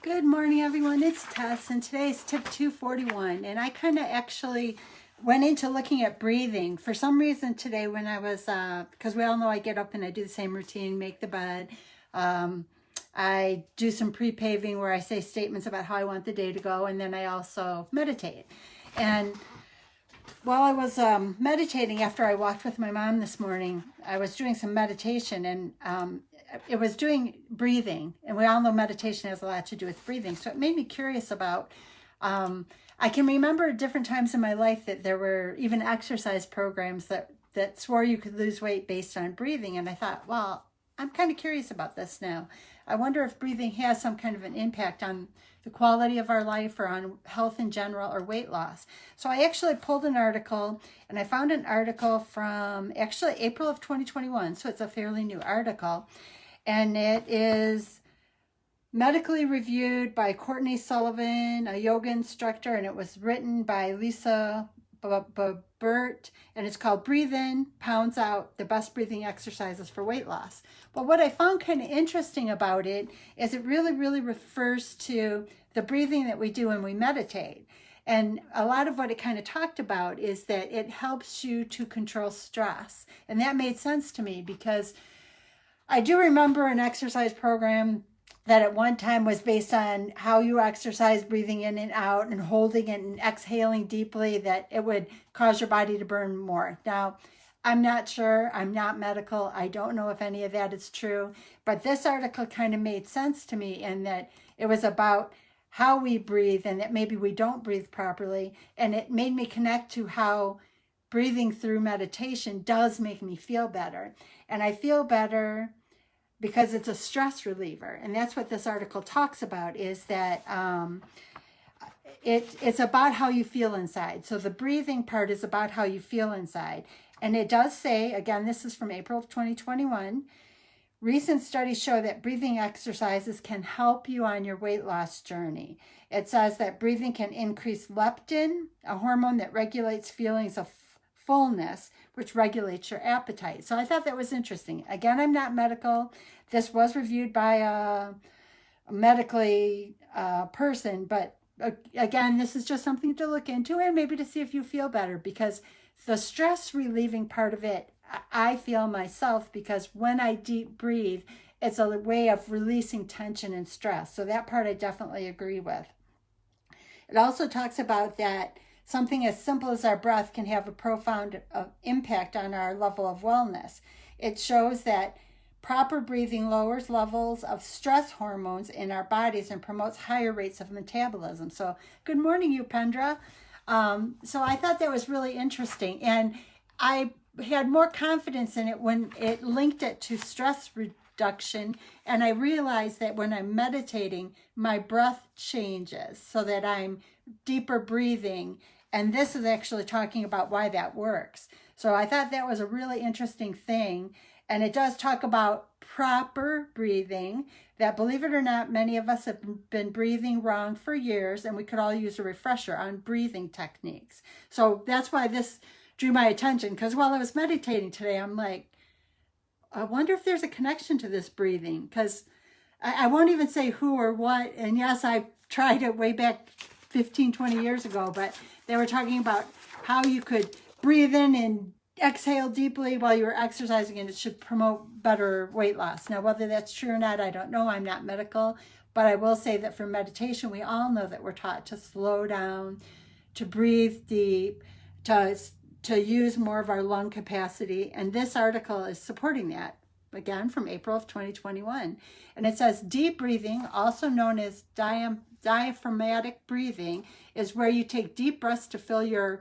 Good morning, everyone. It's Tess, and today's tip 241. And I kind of actually went into looking at breathing. For some reason today when I was, because we all know I get up and I do the same routine, make the bed. I do some pre-paving where I say statements about how I want the day to go, and then I also meditate. And while I was meditating after I walked with my mom this morning, I was doing some meditation, and it was doing breathing, and we all know meditation has a lot to do with breathing. So it made me curious about, I can remember different times in my life that there were even exercise programs that swore you could lose weight based on breathing. And I thought, well, I'm kind of curious about this now. I wonder if breathing has some kind of an impact on the quality of our life or on health in general or weight loss. So I actually pulled an article, and I found an article from actually April of 2021. So it's a fairly new article. And it is medically reviewed by Courtney Sullivan, a yoga instructor, and it was written by Lisa Burt, and it's called Breathe In, Pounds Out, the Best Breathing Exercises for Weight Loss. But what I found kind of interesting about it is it really refers to the breathing that we do when we meditate. And a lot of what it kind of talked about is that it helps you to control stress. And that made sense to me because I do remember an exercise program that at one time was based on how you exercise, breathing in and out and holding it and exhaling deeply, that it would cause your body to burn more. Now, I'm not sure. I'm not medical. I don't know if any of that is true. But this article kind of made sense to me in that it was about how we breathe and that maybe we don't breathe properly. And it made me connect to how breathing through meditation does make me feel better. And I feel better because it's a stress reliever. And that's what this article talks about, is that it's about how you feel inside. So the breathing part is about how you feel inside. And it does say, again, this is from April of 2021, recent studies show that breathing exercises can help you on your weight loss journey. It says that breathing can increase leptin, a hormone that regulates feelings of fullness, which regulates your appetite. So I thought that was interesting. Again, I'm not medical. This was reviewed by a medically person, but again, this is just something to look into and maybe to see if you feel better, because the stress relieving part of it, I feel myself, because when I deep breathe, it's a way of releasing tension and stress. So that part I definitely agree with. It also talks about that something as simple as our breath can have a profound impact on our level of wellness. It shows that proper breathing lowers levels of stress hormones in our bodies and promotes higher rates of metabolism. So good morning, Upendra. So I thought that was really interesting. And I had more confidence in it when it linked it to stress reduction. And I realized that when I'm meditating, my breath changes so that I'm deeper breathing. And this is actually talking about why that works. So I thought that was a really interesting thing. And it does talk about proper breathing, that, believe it or not, many of us have been breathing wrong for years, and we could all use a refresher on breathing techniques. So that's why this drew my attention, because while I was meditating today, I'm like, I wonder if there's a connection to this breathing, because I won't even say who or what. And yes, I tried it way back 15, 20 years ago, but they were talking about how you could breathe in and exhale deeply while you were exercising, and it should promote better weight loss. Now, whether that's true or not, I don't know. I'm not medical, but I will say that for meditation, we all know that we're taught to slow down, to breathe deep, to use more of our lung capacity. And this article is supporting that, again, from April of 2021. And it says deep breathing, also known as diaphragmatic breathing, is where you take deep breaths to fill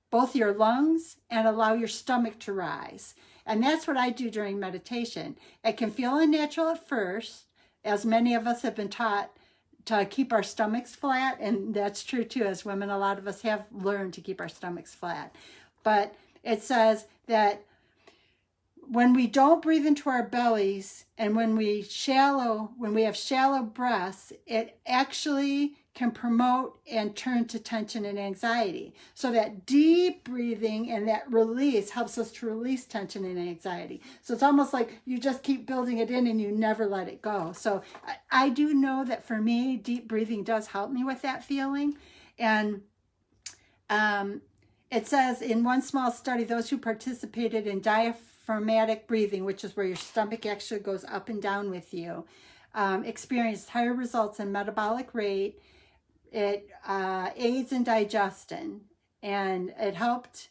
both your lungs and allow your stomach to rise. And that's what I do during meditation. It can feel unnatural at first, as many of us have been taught to keep our stomachs flat. And that's true too. As women, a lot of us have learned to keep our stomachs flat. But it says that when we don't breathe into our bellies and when we have shallow breaths, it actually can promote and turn to tension and anxiety. So that deep breathing and that release helps us to release tension and anxiety. So it's almost like you just keep building it in and you never let it go. So I do know that for me, deep breathing does help me with that feeling. And it says in one small study, those who participated in diaphragmatic breathing, which is where your stomach actually goes up and down with you, experienced higher results in metabolic rate. It aids in digestion, and it helped.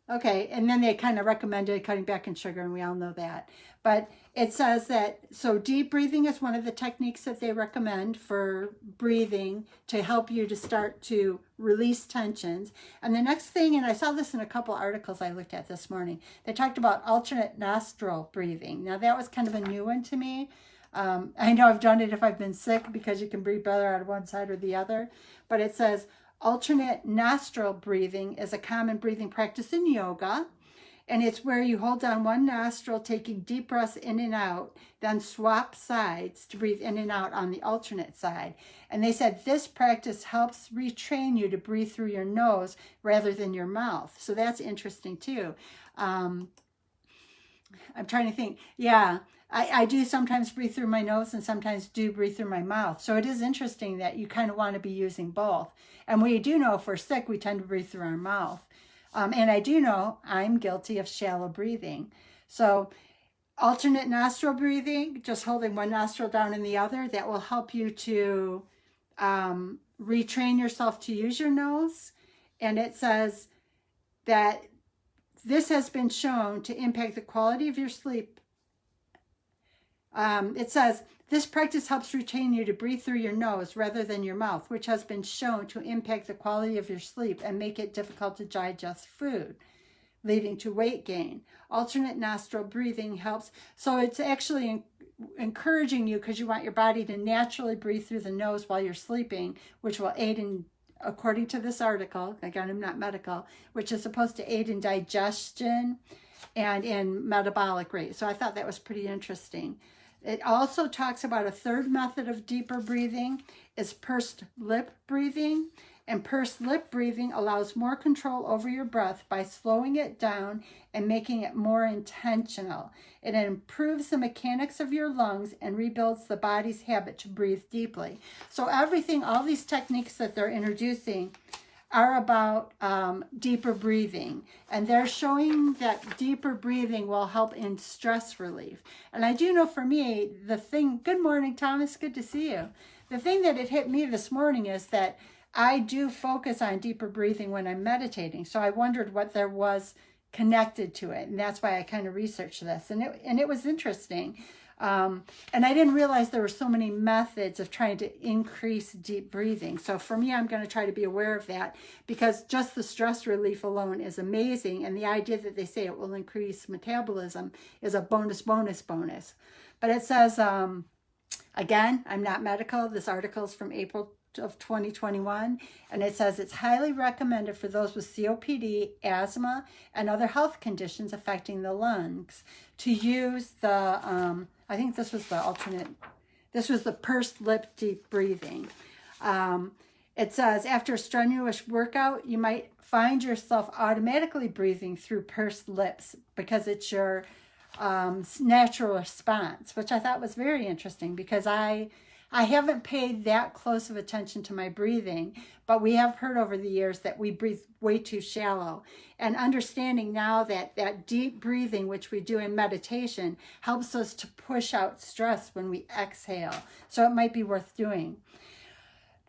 Okay, and then they kind of recommended cutting back on sugar, and we all know that. But it says that, so deep breathing is one of the techniques that they recommend for breathing to help you to start to release tensions. And the next thing, and I saw this in a couple articles I looked at this morning, they talked about alternate nostril breathing. Now that was kind of a new one to me. I know I've done it if I've been sick because you can breathe better out of one side or the other. But it says alternate nostril breathing is a common breathing practice in yoga. And it's where you hold down one nostril, taking deep breaths in and out, then swap sides to breathe in and out on the alternate side. And they said this practice helps retrain you to breathe through your nose rather than your mouth. So that's interesting too. I'm trying to think. Yeah, I do sometimes breathe through my nose and sometimes do breathe through my mouth. So it is interesting that you kind of want to be using both. And we do know if we're sick, we tend to breathe through our mouth. And I do know I'm guilty of shallow breathing. So alternate nostril breathing, just holding one nostril down in the other, that will help you to retrain yourself to use your nose. And it says that this has been shown to impact the quality of your sleep. It says, this practice helps retrain you to breathe through your nose rather than your mouth, which has been shown to impact the quality of your sleep and make it difficult to digest food, leading to weight gain. Alternate nostril breathing helps. So it's actually encouraging you because you want your body to naturally breathe through the nose while you're sleeping, which will aid in, according to this article, again, I'm not medical, which is supposed to aid in digestion and in metabolic rate. So I thought that was pretty interesting. It also talks about a third method of deeper breathing is pursed lip breathing. And pursed lip breathing allows more control over your breath by slowing it down and making it more intentional. It improves the mechanics of your lungs and rebuilds the body's habit to breathe deeply. So everything, all these techniques that they're introducing are about deeper breathing. And they're showing that deeper breathing will help in stress relief. And I do know for me, the thing, good morning, Thomas, good to see you. The thing that it hit me this morning is that I do focus on deeper breathing when I'm meditating. So I wondered what there was connected to it. And that's why I kind of researched this. And it was interesting. And I didn't realize there were so many methods of trying to increase deep breathing. So for me, I'm going to try to be aware of that because just the stress relief alone is amazing. And the idea that they say it will increase metabolism is a bonus. But it says, again, I'm not medical. This article is from April of 2021. And it says it's highly recommended for those with COPD, asthma, and other health conditions affecting the lungs to use the, I think this was the pursed lip deep breathing. It says after a strenuous workout, you might find yourself automatically breathing through pursed lips because it's your natural response, which I thought was very interesting because I haven't paid that close of attention to my breathing, but we have heard over the years that we breathe way too shallow. And understanding now that that deep breathing, which we do in meditation, helps us to push out stress when we exhale. So it might be worth doing.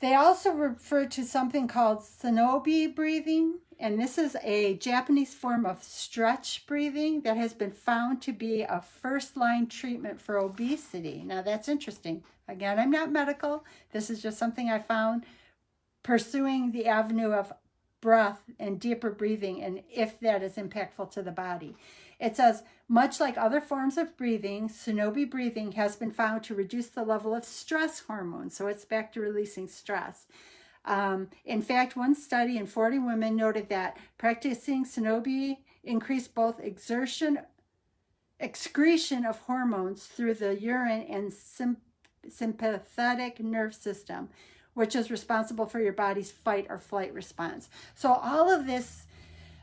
They also refer to something called shinobi breathing. And this is a Japanese form of stretch breathing that has been found to be a first-line treatment for obesity. Now, that's interesting. Again, I'm not medical. This is just something I found pursuing the avenue of breath and deeper breathing and if that is impactful to the body. It says, much like other forms of breathing, shinobi breathing has been found to reduce the level of stress hormones. So it's back to releasing stress. In fact, one study in 40 women noted that practicing shinobi increased both exertion excretion of hormones through the urine and sympathetic nerve system, which is responsible for your body's fight or flight response. So all of this,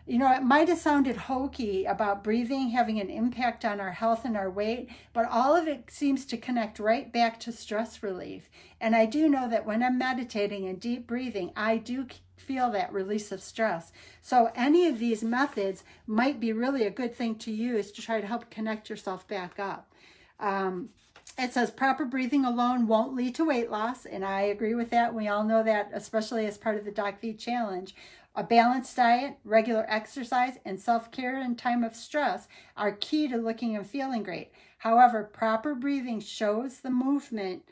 you know, it might have sounded hokey about breathing having an impact on our health and our weight, but all of it seems to connect right back to stress relief. And I do know that when I'm meditating and deep breathing, I do feel that release of stress. So any of these methods might be really a good thing to use to try to help connect yourself back up. It says proper breathing alone won't lead to weight loss, and I agree with that. We all know that, especially as part of the Doc V Challenge. A balanced diet, regular exercise, and self-care in time of stress are key to looking and feeling great. However, proper breathing slows the movement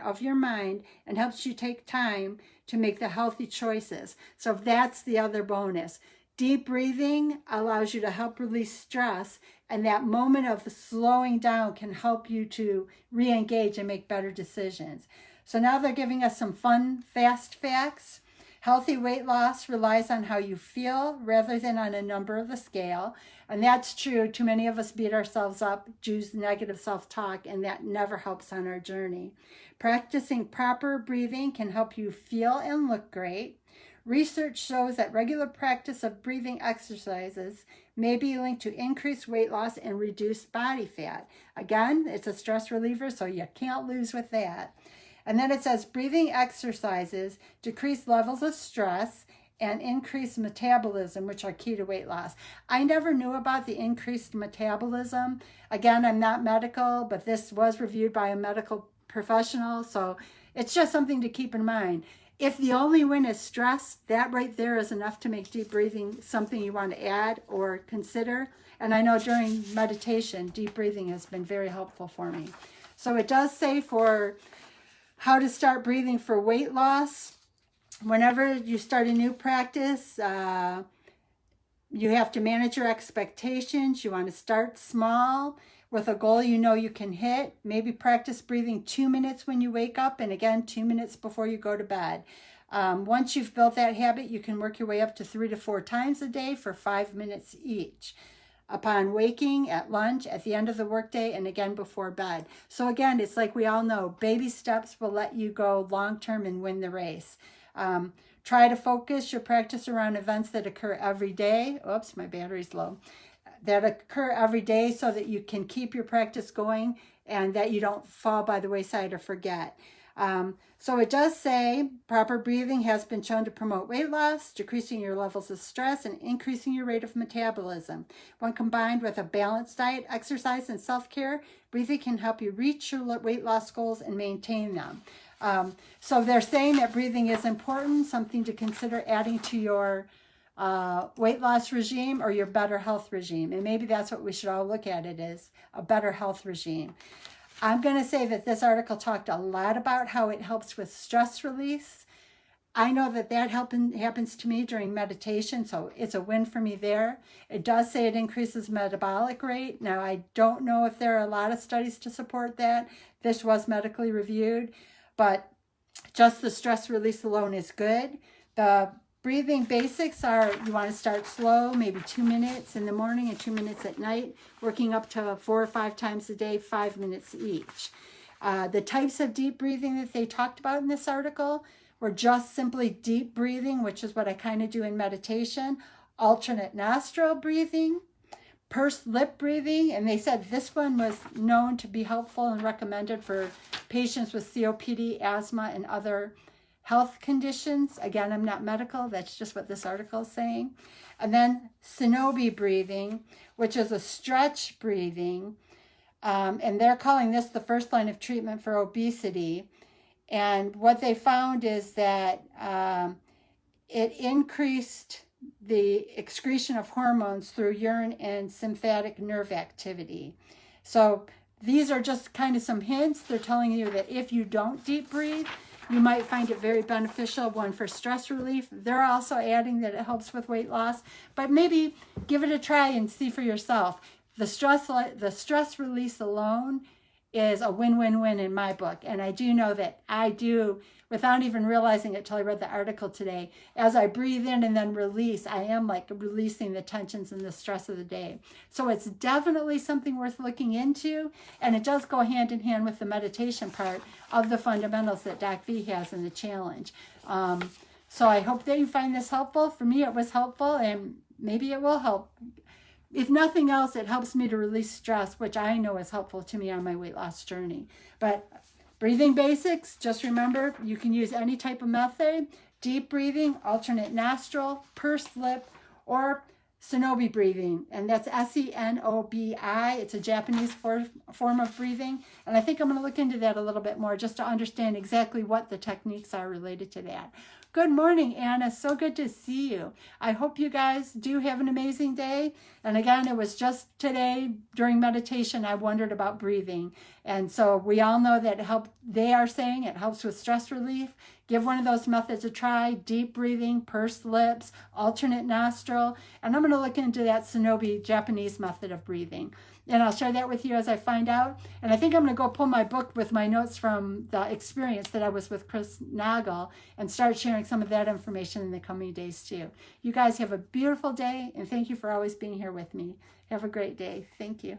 of your mind and helps you take time to make the healthy choices. So that's the other bonus. Deep breathing allows you to help release stress, and that moment of slowing down can help you to re-engage and make better decisions. So now they're giving us some fun, fast facts. Healthy weight loss relies on how you feel rather than on a number of the scale. And that's true. Too many of us beat ourselves up, use negative self-talk, and that never helps on our journey. Practicing proper breathing can help you feel and look great. Research shows that regular practice of breathing exercises may be linked to increased weight loss and reduced body fat. Again, it's a stress reliever, so you can't lose with that. And then it says breathing exercises decrease levels of stress and increase metabolism, which are key to weight loss. I never knew about the increased metabolism. Again, I'm not medical, but this was reviewed by a medical professional, so it's just something to keep in mind. If the only win is stress, that right there is enough to make deep breathing something you want to add or consider. And I know during meditation, deep breathing has been very helpful for me. So it does say for how to start breathing for weight loss. Whenever you start a new practice, you have to manage your expectations. You want to start small with a goal you know you can hit. Maybe practice breathing 2 minutes when you wake up and again 2 minutes before you go to bed. Once you've built that habit, you can work your way up to 3 to 4 times a day for 5 minutes each. Upon waking, at lunch, at the end of the workday, and again before bed. So again, it's like we all know, baby steps will let you go long-term and win the race. Try to focus your practice around events that occur every day. Oops, my battery's low. That occur every day so that you can keep your practice going and that you don't fall by the wayside or forget. So it does say proper breathing has been shown to promote weight loss, decreasing your levels of stress, and increasing your rate of metabolism. When combined with a balanced diet, exercise, and self-care, breathing can help you reach your weight loss goals and maintain them. So they're saying that breathing is important, something to consider adding to your weight loss regime or your better health regime. And maybe that's what we should all look at it as, a better health regime. I'm going to say that this article talked a lot about how it helps with stress release. I know that happens to me during meditation, so it's a win for me there. It does say it increases metabolic rate. Now, I don't know if there are a lot of studies to support that. This was medically reviewed, but just the stress release alone is good. The breathing basics are you want to start slow, maybe 2 minutes in the morning and 2 minutes at night, working up to 4 or 5 times a day, 5 minutes each. The types of deep breathing that they talked about in this article were just simply deep breathing, which is what I kind of do in meditation, alternate nostril breathing, pursed lip breathing, and they said this one was known to be helpful and recommended for patients with COPD, asthma, and other health conditions. Again, I'm not medical. That's just what this article is saying. And then Shinobi breathing, which is a stretch breathing. And they're calling this the first line of treatment for obesity. And what they found is that it increased the excretion of hormones through urine and sympathetic nerve activity. So these are just kind of some hints. They're telling you that if you don't deep breathe, you might find it very beneficial, one for stress relief. They're also adding that it helps with weight loss, but maybe give it a try and see for yourself. The stress release alone is a win-win-win in my book. And I do know that I do, without even realizing it till I read the article today, as I breathe in and then release, I am like releasing the tensions and the stress of the day. So it's definitely something worth looking into. And it does go hand in hand with the meditation part of the fundamentals that Doc V has in the challenge. So I hope that you find this helpful. For me, it was helpful, and maybe it will help. If nothing else, it helps me to release stress, which I know is helpful to me on my weight loss journey. But breathing basics, just remember, you can use any type of method: deep breathing, alternate nostril, pursed lip, or Sonobi breathing. And that's Senobi. It's a Japanese form of breathing. And I think I'm going to look into that a little bit more just to understand exactly what the techniques are related to that. Good morning, Anna. So good to see you. I hope you guys do have an amazing day. And again, it was just today during meditation, I wondered about breathing. And so we all know that they are saying it helps with stress relief. Give one of those methods a try: deep breathing, pursed lips, alternate nostril. And I'm going to look into that Sonobi Japanese method of breathing. And I'll share that with you as I find out. And I think I'm going to go pull my book with my notes from the experience that I was with Chris Nagel and start sharing some of that information in the coming days too. You guys have a beautiful day, and thank you for always being here with me. Have a great day. Thank you.